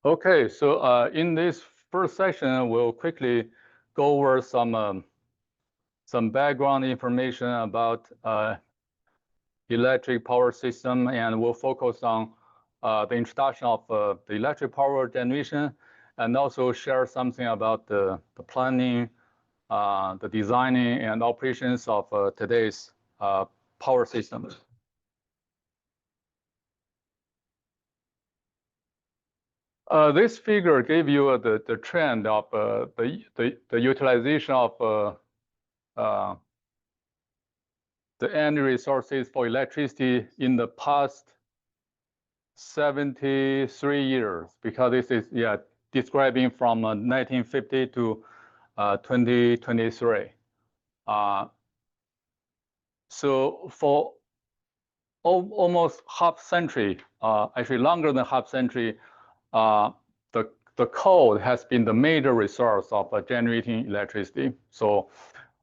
Okay, so in this first section, we'll quickly go over some background information about electric power system, and we'll focus on the introduction of the electric power generation, and also share something about the planning, the designing, and operations of today's power systems. This figure gave you the trend of the utilization of the energy resources for electricity in the past 73 years, because this is describing from 1950 to 2023. So for almost half century, actually longer than half century, the coal has been the major resource of generating electricity. So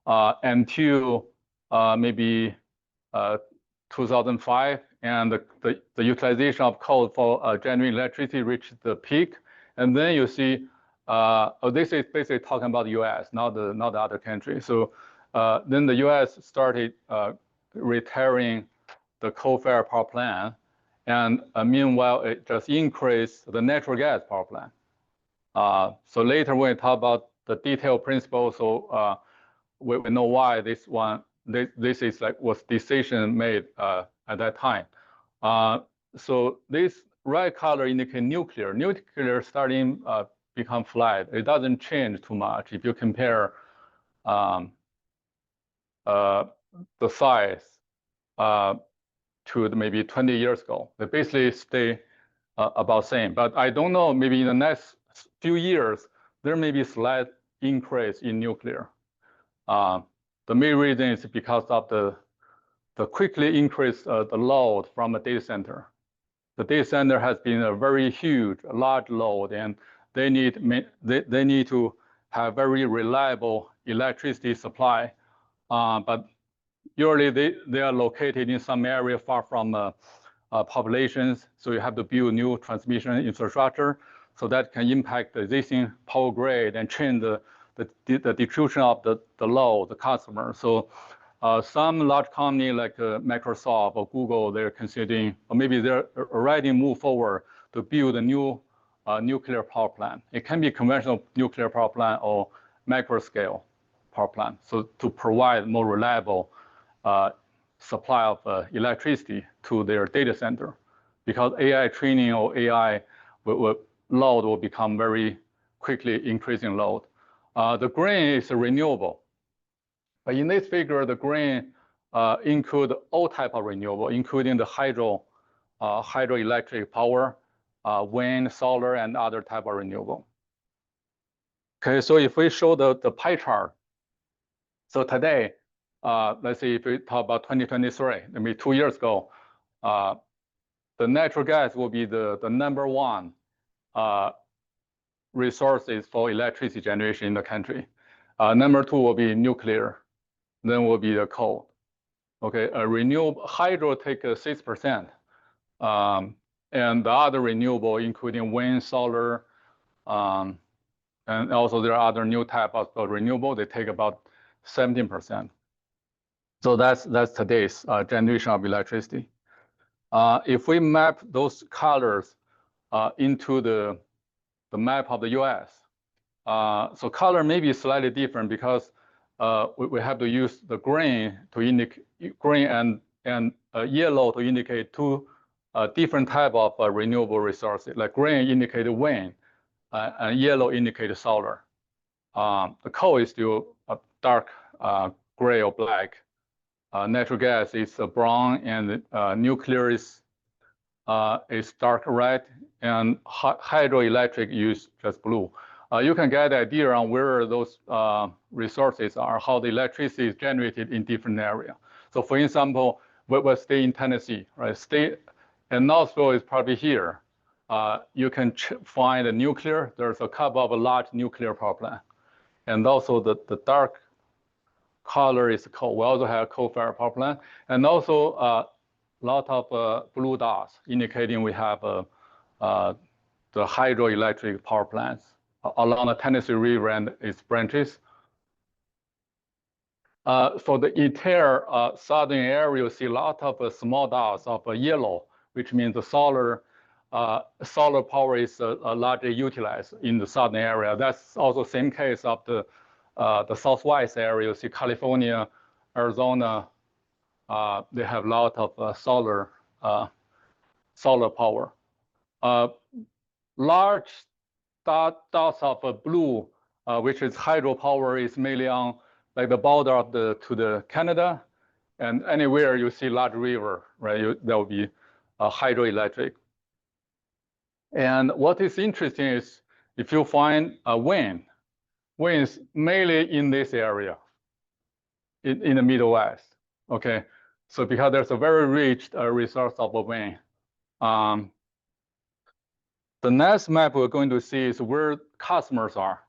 until maybe 2005, and the utilization of coal for generating electricity reached the peak. And then you see, this is basically talking about the US, not the other countries. So then the US started retiring the coal-fired power plant, and meanwhile, it just increased the natural gas power plant. So later when we talk about the detailed principles, so we know why this is like was decision made at that time. So this red color indicates nuclear. Nuclear starting become flat. It doesn't change too much if you compare the size to maybe 20 years ago. They basically stay about same. But I don't know, maybe in the next few years, there may be a slight increase in nuclear. The main reason is because of the quickly increase the load from a data center. The data center has been a very huge, large load, and they need to have very reliable electricity supply. But usually they are located in some area far from populations, so you have to build new transmission infrastructure, so that can impact the existing power grid and change the distribution of the load, the customer. So some large company like Microsoft or Google, they're considering, or maybe they're already moved forward to build a new nuclear power plant. It can be a conventional nuclear power plant or macro scale power plant, so to provide more reliable supply of electricity to their data center, because AI training or AI load will become very quickly increasing load. The green is renewable. But in this figure, the green include all type of renewable, including the hydroelectric power, wind, solar, and other type of renewable. Okay, so if we show the pie chart, so today, let's say if we talk about 2023, maybe 2 years ago, the natural gas will be the number one resources for electricity generation in the country. Number two will be nuclear, then will be the coal. Okay, renewable hydro take 6%, and the other renewable, including wind, solar, and also there are other new type of renewable, they take about 17%. So that's today's generation of electricity. If we map those colors into the map of the US, so color may be slightly different because we have to use the green to indicate green and yellow to indicate two different type of renewable resources. Like green indicate wind, and yellow indicate solar. The coal is still a dark gray or black. Natural gas is brown, and nuclear is dark red, and hydroelectric use just blue. You can get an idea on where those resources are, how the electricity is generated in different areas. So for example, we'll stay in Tennessee, right? And Knoxville is probably here. You can find a nuclear. There's a couple of large nuclear power plant. And also the dark color is coal. We also have coal-fired power plant. And also a lot of blue dots indicating we have the hydroelectric power plants along the Tennessee River and its branches. For the entire southern area, you see a lot of small dots of yellow, which means the solar power is largely utilized in the southern area. That's also the same case of the southwest area. You see California, Arizona, they have a lot of solar power. Large dots of blue, which is hydropower, is mainly on like the border of to the Canada, and anywhere you see large river, right? That will be hydroelectric. And what is interesting is if you find wind is mainly in this area, in the Midwest. Okay, so because there's a very rich resource of wind. The next map we're going to see is where customers are.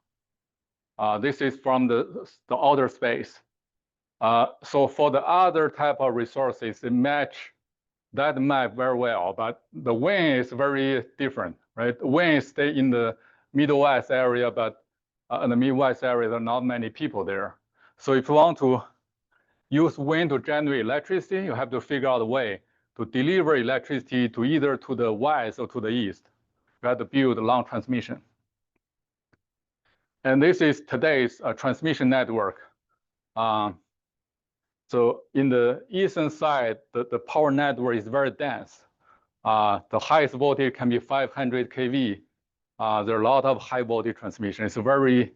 This is from the outer space. So for the other type of resources, it match that map very well, but the wind is very different, right? Wind stay in the Midwest area, but in the Midwest area, there are not many people there. So if you want to use wind to generate electricity, you have to figure out a way to deliver electricity to either to the west or to the east. You have to build a long transmission. And this is today's transmission network. So in the eastern side, the power network is very dense. The highest voltage can be 500 kV. There are a lot of high voltage transmission. It's a very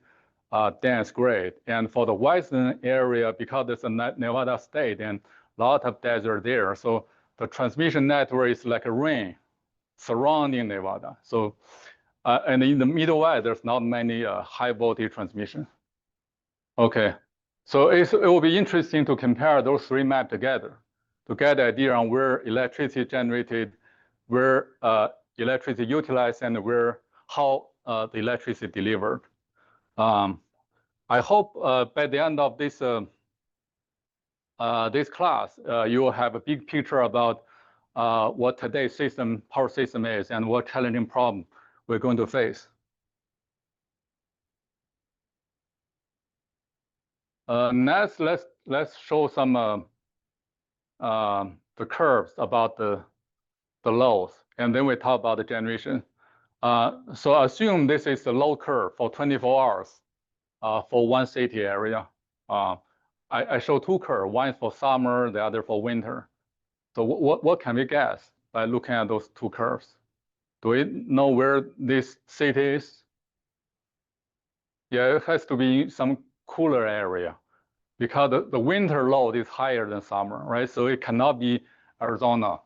dense grid. And for the western area, because it's a Nevada state and a lot of desert there, so the transmission network is like a ring surrounding Nevada. So, and in the Midwest, there's not many high voltage transmission. Okay, so it will be interesting to compare those three maps together to get an idea on where electricity generated, where electricity utilized, and how the electricity delivered. I hope by the end of this this class, you will have a big picture about what today's power system is and what challenging problem we're going to face. Next, let's show some the curves about the loads, and then we talk about the generation. So assume this is the load curve for 24 hours for one city area. I show two curves, one is for summer, the other for winter. So what can we guess by looking at those two curves? Do we know where this city is? Yeah, it has to be some cooler area because the winter load is higher than summer, right? So it cannot be Arizona.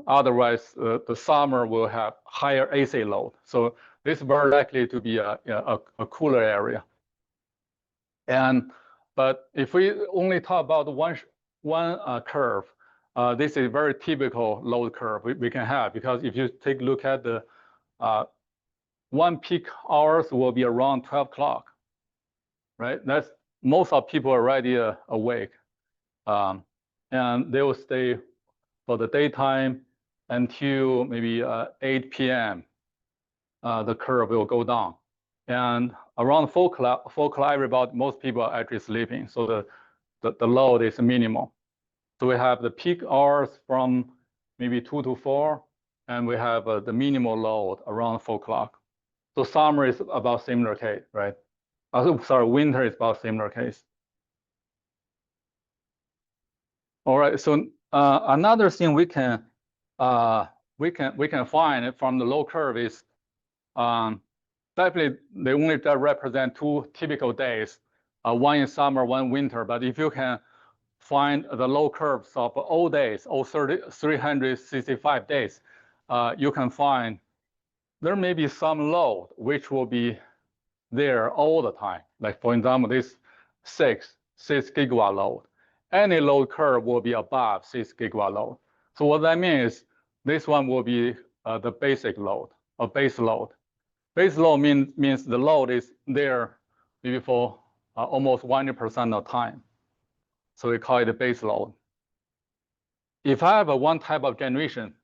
Otherwise, the summer will have higher AC load. So this is very likely to be a cooler area. But if we only talk about one curve, this is a very typical load curve we can have, because if you take a look at the one peak hours will be around 12 o'clock, right? That's most of people are already awake, and they will stay for the daytime until maybe 8 p.m. The curve will go down, and around 4 o'clock, most people are actually sleeping, so the load is minimal. So we have the peak hours from maybe 2 to 4, and we have the minimal load around 4 o'clock. So summer is about similar case, right? Sorry, winter is about similar case. All right. So another thing we can find from the load curve is definitely they only represent two typical days, one in summer, one winter. But if you can find the load curves of all days, all 365 days, you can find there may be some load which will be there all the time. Like for example, this 6 gigawatt load. Any load curve will be above 6 gigawatt load. So what that means, this one will be the basic load or base load. Base load means the load is there maybe for almost 100% of time. So we call it a base load. If I have one type of generation,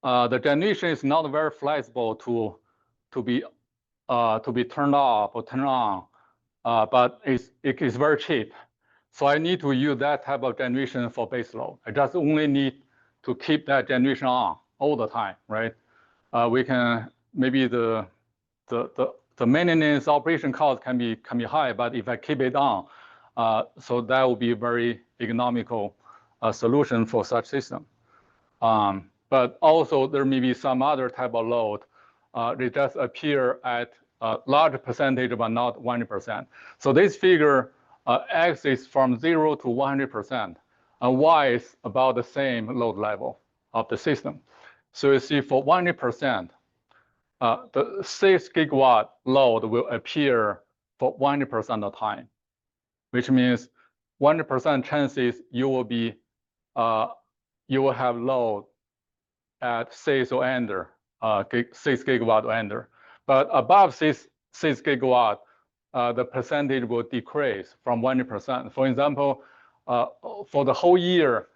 the generation is not very flexible to be turned off or turned on, but it is very cheap. So I need to use that type of generation for baseload. I just only need to keep that generation on all the time, right? We can maybe the maintenance operation cost can be high, but if I keep it on, so that will be a very economical solution for such system. But also there may be some other type of load. They just appear at a large percentage, but not 100%. So this figure X is from 0 to 100%, and Y is about the same load level of the system. So you see for 100%, the 6 gigawatt load will appear for 100% of the time, which means 100% chances you will have load at 6 or under, 6 gigawatt or under. But above 6 gigawatt, the percentage will decrease from 100%. For example, for the whole year,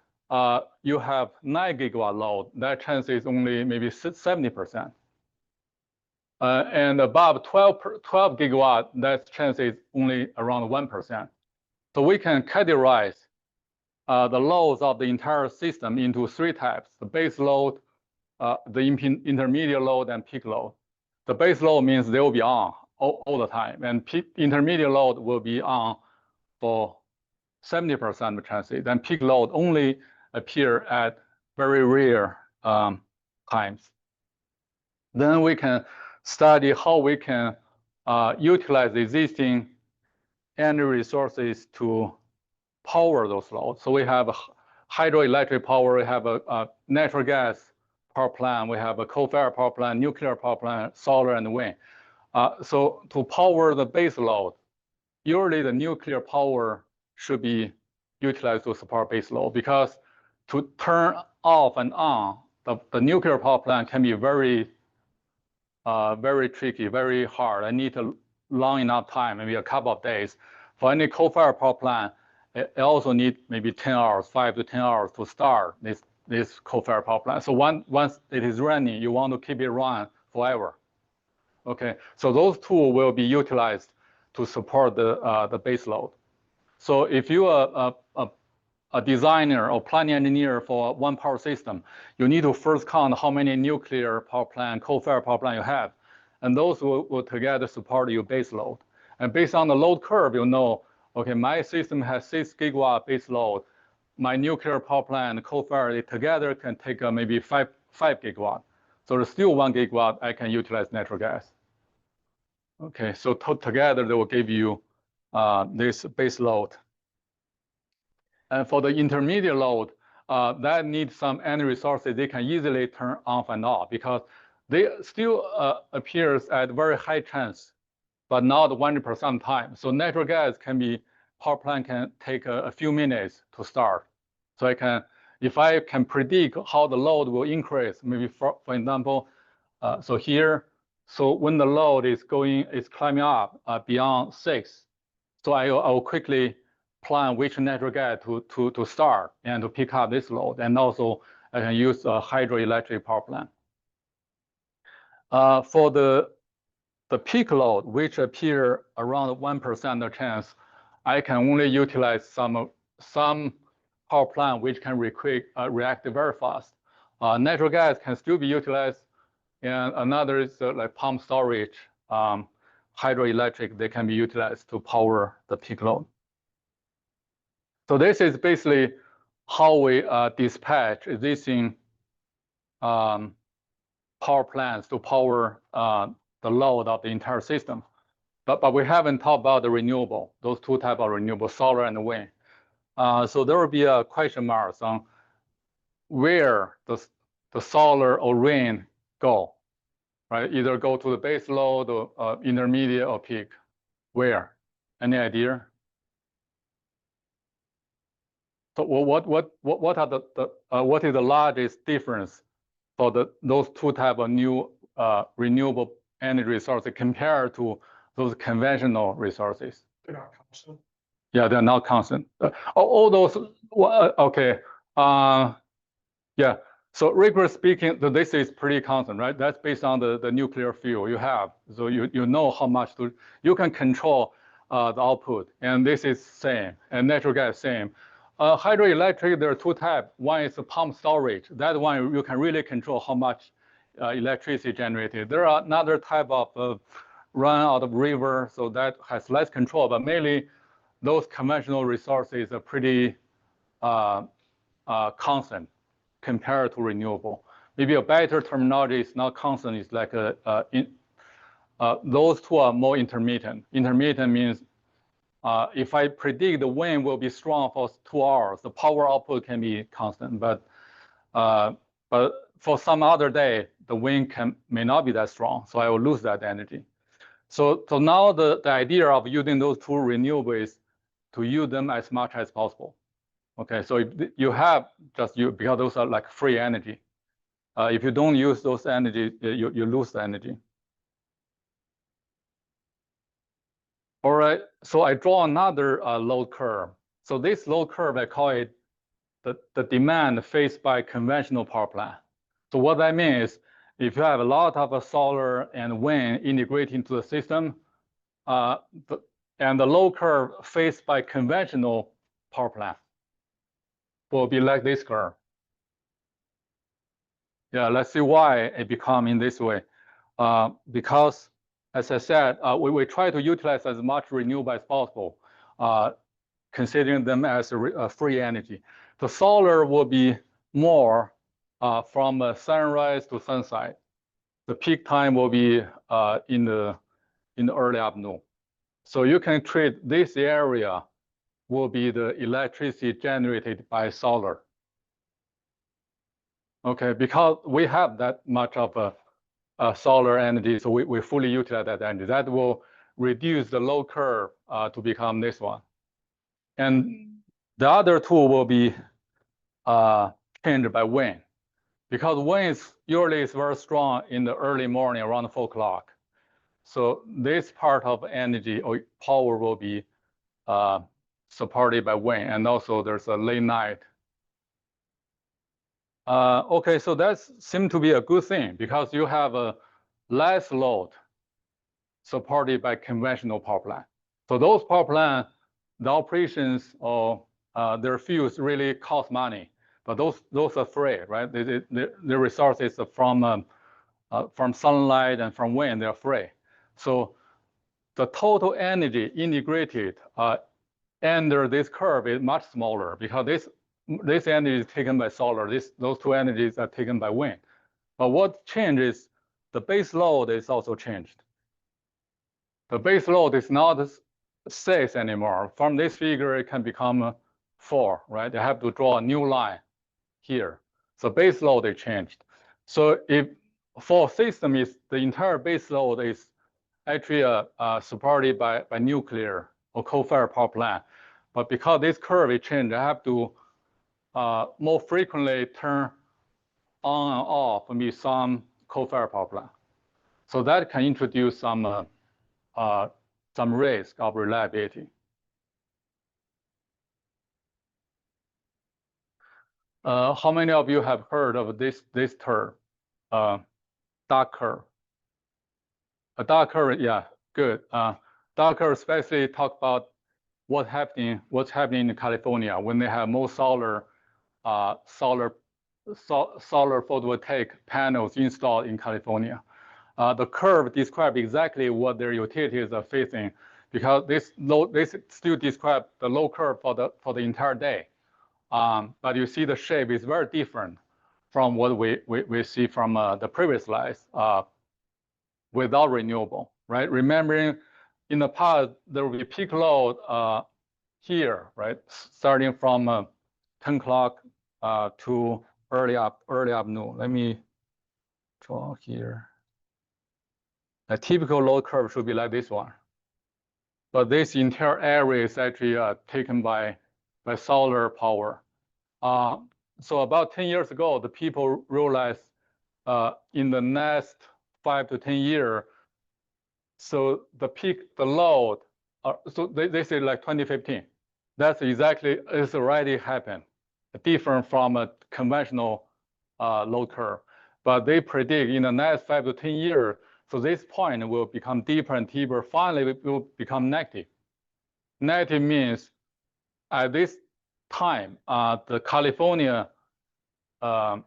you have 9 gigawatt load. That chance is only maybe 70%. And above 12 gigawatt, that chance is only around 1%. So we can categorize the loads of the entire system into 3 types: the base load, the intermediate load, and peak load. The base load means they will be on all the time, and intermediate load will be on for 70% of chances. Then peak load only appear at very rare times. Then we can study how we can utilize existing energy resources to power those loads. So we have hydroelectric power, we have a natural gas power plant, we have a coal-fired power plant, nuclear power plant, solar, and wind. So to power the base load, usually the nuclear power should be utilized to support base load, because to turn off and on the nuclear power plant can be very tricky, very hard. I need a long enough time, maybe a couple of days. For any coal-fired power plant, it also need maybe 10 hours, 5 to 10 hours to start this coal-fired power plant. So once it is running, you want to keep it run forever. Okay, so those tools will be utilized to support the base load. So if you are a designer or planning engineer for one power system, you need to first count how many nuclear power plant, coal-fired power plant you have, and those will together support your base load. And based on the load curve, you'll know, okay, my system has 6 gigawatt base load. My nuclear power plant and coal-fired together can take maybe 5 gigawatt. So there's still 1 gigawatt I can utilize natural gas. Okay, so together they will give you this base load. And for the intermediate load, that needs some energy resources they can easily turn off and off, because they still appears at very high chance, but not 100% time. So natural gas power plant can take a few minutes to start. So if I can predict how the load will increase, maybe for example, so when the load is climbing up beyond 6, so I will quickly plan which natural gas to start and to pick up this load, and also I can use a hydroelectric power plant. For the peak load, which appear around 1% of chance, I can only utilize some power plant which can react very fast. Natural gas can still be utilized, and another is like pump storage, hydroelectric, they can be utilized to power the peak load. So this is basically how we dispatch existing power plants to power the load of the entire system. But we haven't talked about the renewable, those 2 types of renewable, solar and wind. So there will be a question mark on where the solar or wind go, right? Either go to the base load or intermediate or peak. Where? Any idea? So what is the largest difference for those 2 types of new renewable energy resources compared to those conventional resources? They're not constant. Yeah, they're not constant. All those, okay. Yeah, So rigorously speaking, this is pretty constant, right? That's based on the nuclear fuel you have. So you know how much you can control the output, and this is same, and natural gas same. Hydroelectric, there are two types. One is the pump storage. That one you can really control how much electricity generated. There are another type of run out of river, so that has less control, but mainly those conventional resources are pretty constant compared to renewable. Maybe a better terminology is not constant, it's like those two are more intermittent. Intermittent means if I predict the wind will be strong for 2 hours, the power output can be constant, but for some other day, the wind may not be that strong, so I will lose that energy. So now the idea of using those two renewables is to use them as much as possible. Okay, so if you have just because those are like free energy. If you don't use those energy, you lose the energy. All right, so I draw another load curve. So this load curve, I call it the demand faced by conventional power plant. So what that means is if you have a lot of solar and wind integrated into the system, and the load curve faced by conventional power plant will be like this curve. Yeah, let's see why it become in this way. Because, as I said, we try to utilize as much renewable as possible, considering them as a free energy. The solar will be more from sunrise to sunset. The peak time will be in the early afternoon. So you can treat this area will be the electricity generated by solar. Okay, because we have that much of solar energy, so we fully utilize that energy. That will reduce the load curve to become this one. And the other two will be changed by wind, because wind usually is very strong in the early morning around 4 o'clock. So this part of energy or power will be supported by wind, and also there's a late night. Okay, so that seems to be a good thing because you have a less load supported by conventional power plant. So those power plant, the operations or their fuels really cost money, but those are free, right? The resources from sunlight and from wind, they're free. So the total energy integrated under this curve is much smaller because this energy is taken by solar. Those two energies are taken by wind. But what changes, the base load is also changed. The base load is not 6 anymore. From this figure, it can become 4, right? I have to draw a new line here. So base load is changed. So if for system is the entire base load is actually supported by nuclear or coal-fired power plant. But because this curve is changed, I have to more frequently turn on and off maybe some coal-fired power plant. So that can introduce some risk of reliability. How many of you have heard of this term, dark curve? A dark curve, yeah, good. Dark curve especially talk about what's happening in California when they have more solar photovoltaic panels installed in California. The curve describes exactly what their utilities are facing, because this still describe the low curve for the entire day. But you see the shape is very different from what we see from the previous slides without renewable, right? Remembering in the past, there will be peak load here, right? Starting from 10 o'clock to early afternoon. Let me draw here. A typical load curve should be like this one. But this entire area is actually taken by solar power. So about 10 years ago, the people realized in the next 5 to 10 years, so the load, so they say like 2015. That's exactly, it's already happened. Different from a conventional load curve. But they predict in the next 5 to 10 years, so this point will become deeper and deeper. Finally, it will become negative. Negative means at this time, the California, the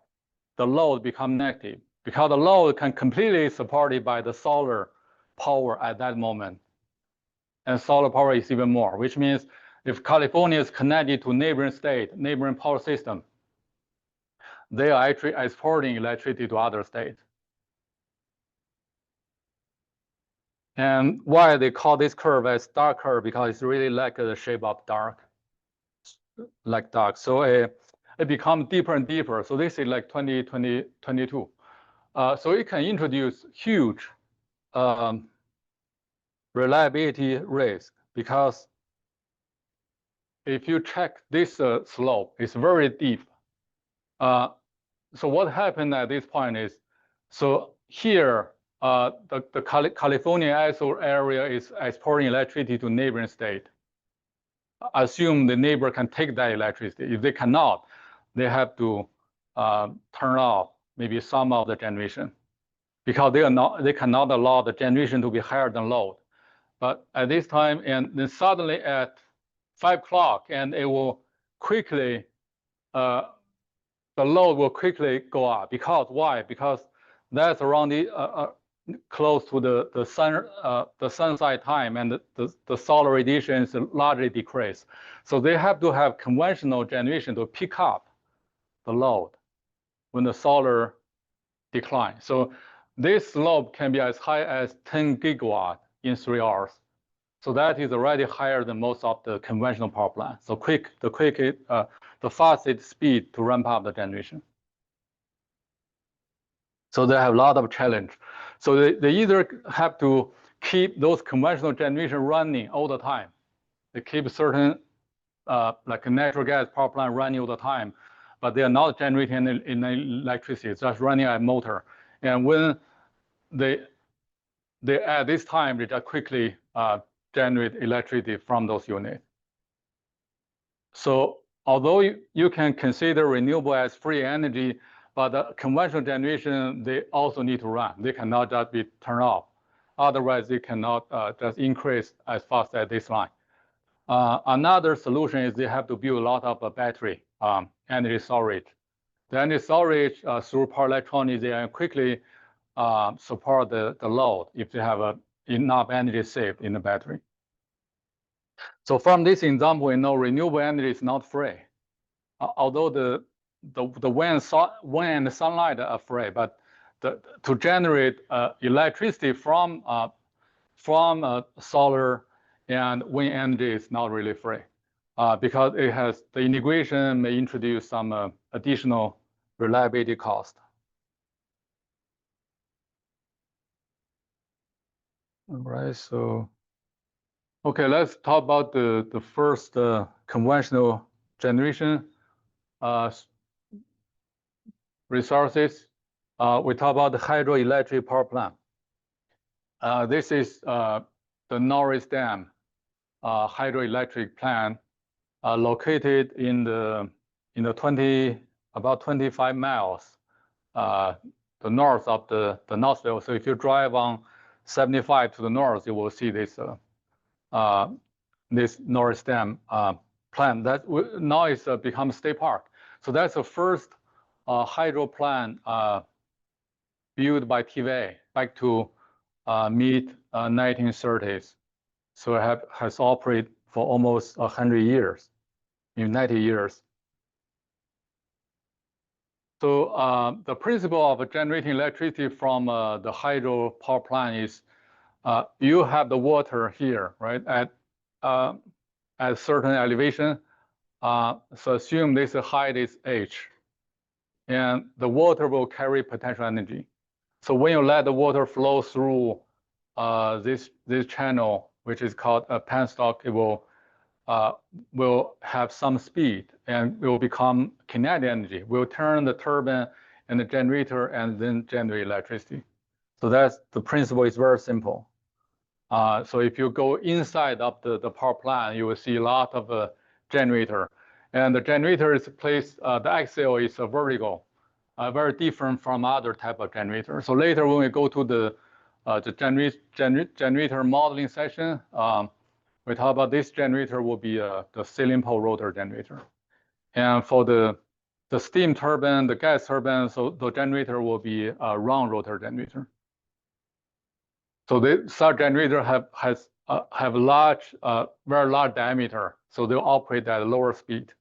load become negative because the load can completely supported by the solar power at that moment. And solar power is even more, which means if California is connected to neighboring state, neighboring power system, they are actually exporting electricity to other states. And why they call this curve as dark curve? Because it's really like the shape of dark, like dark. So it becomes deeper and deeper. So this is like 2022. So it can introduce huge reliability risk because if you check this slope, it's very deep. So what happened at this point is, so here, the California ISO area is exporting electricity to neighboring state. Assume the neighbor can take that electricity. If they cannot, they have to turn off maybe some of the generation because they cannot allow the generation to be higher than load. But at this time, and then suddenly at 5 o'clock, and it will quickly, the load will quickly go up. Because why? Because that's around the close to the sunset time, and the solar radiation is largely decreased. So they have to have conventional generation to pick up the load when the solar declines. So this slope can be as high as 10 gigawatt in 3 hours. So that is already higher than most of the conventional power plants. So the fastest speed to ramp up the generation. So they have a lot of challenge. So they either have to keep those conventional generation running all the time. They keep certain, like a natural gas power plant running all the time, but they are not generating any electricity, it's just running a motor. And when they at this time, they just quickly generate electricity from those units. So although you can consider renewable as free energy, but the conventional generation, they also need to run. They cannot just be turned off. Otherwise, they cannot just increase as fast as this line. Another solution is they have to build a lot of battery energy storage. The energy storage through power electronics, they can quickly support the load if they have enough energy saved in the battery. So from this example, we know renewable energy is not free. Although the wind and the sunlight are free, but to generate electricity from solar and wind energy is not really free because it has the integration may introduce some additional reliability cost. All right, so okay, let's talk about the first conventional generation resources. We talk about the hydroelectric power plant. This is the Norris Dam hydroelectric plant located in the about 25 miles the north of the Knoxville. So if you drive on 75 to the north, you will see this this Norris Dam plant that now is become state park. So that's the first hydro plant built by TVA back to mid 1930s. So it has operated for almost 100 years, in 90 years. So the principle of generating electricity from the hydro power plant is you have the water here, right, at certain elevation. So assume this height is h, and the water will carry potential energy. So when you let the water flow through this channel, which is called a penstock, it will have some speed and will become kinetic energy. Will turn the turbine and the generator and then generate electricity. So that's the principle is very simple. So if you go inside of the power plant, you will see a lot of generator. And the generator is placed, the axial is vertical. very different from other type of generator. So later when we go to the generator modeling session, we talk about this generator will be the ceiling pole rotor generator. And for the steam turbine, the gas turbine, so the generator will be a round rotor generator. So such generator have large, very large diameter, so they'll operate at a lower speed.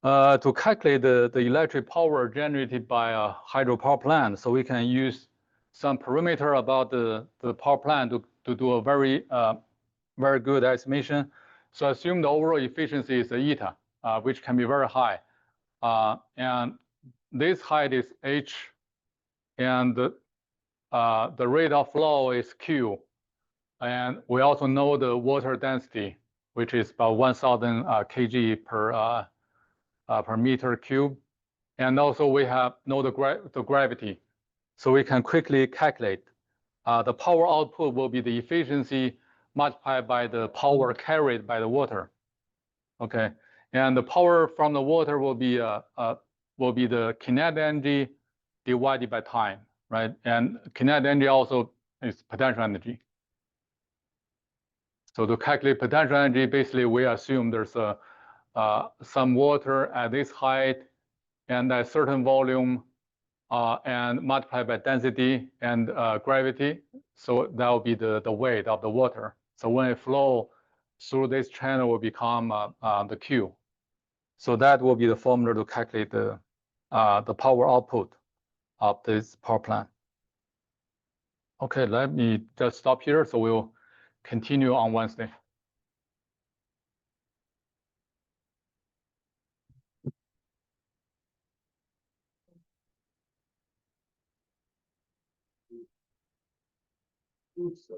To calculate the electric power generated by a hydropower plant, so we can use some parameter about the power plant to do a very good estimation. So assume the overall efficiency is eta, which can be very high. And this height is h, and the rate of flow is q. And we also know the water density, which is about 1,000 kg per meter cube. And also we know the gravity. So we can quickly calculate the power output will be the efficiency multiplied by the power carried by the water. Okay, and the power from the water will be the kinetic energy divided by time, right? And kinetic energy also is potential energy. So to calculate potential energy, basically we assume there's some water at this height and a certain volume, and multiplied by density and gravity. So that will be the weight of the water. So when it flow through this channel, will become the Q. So that will be the formula to calculate the power output of this power plant. Okay, let me just stop here. So we'll continue on Wednesday. Oops.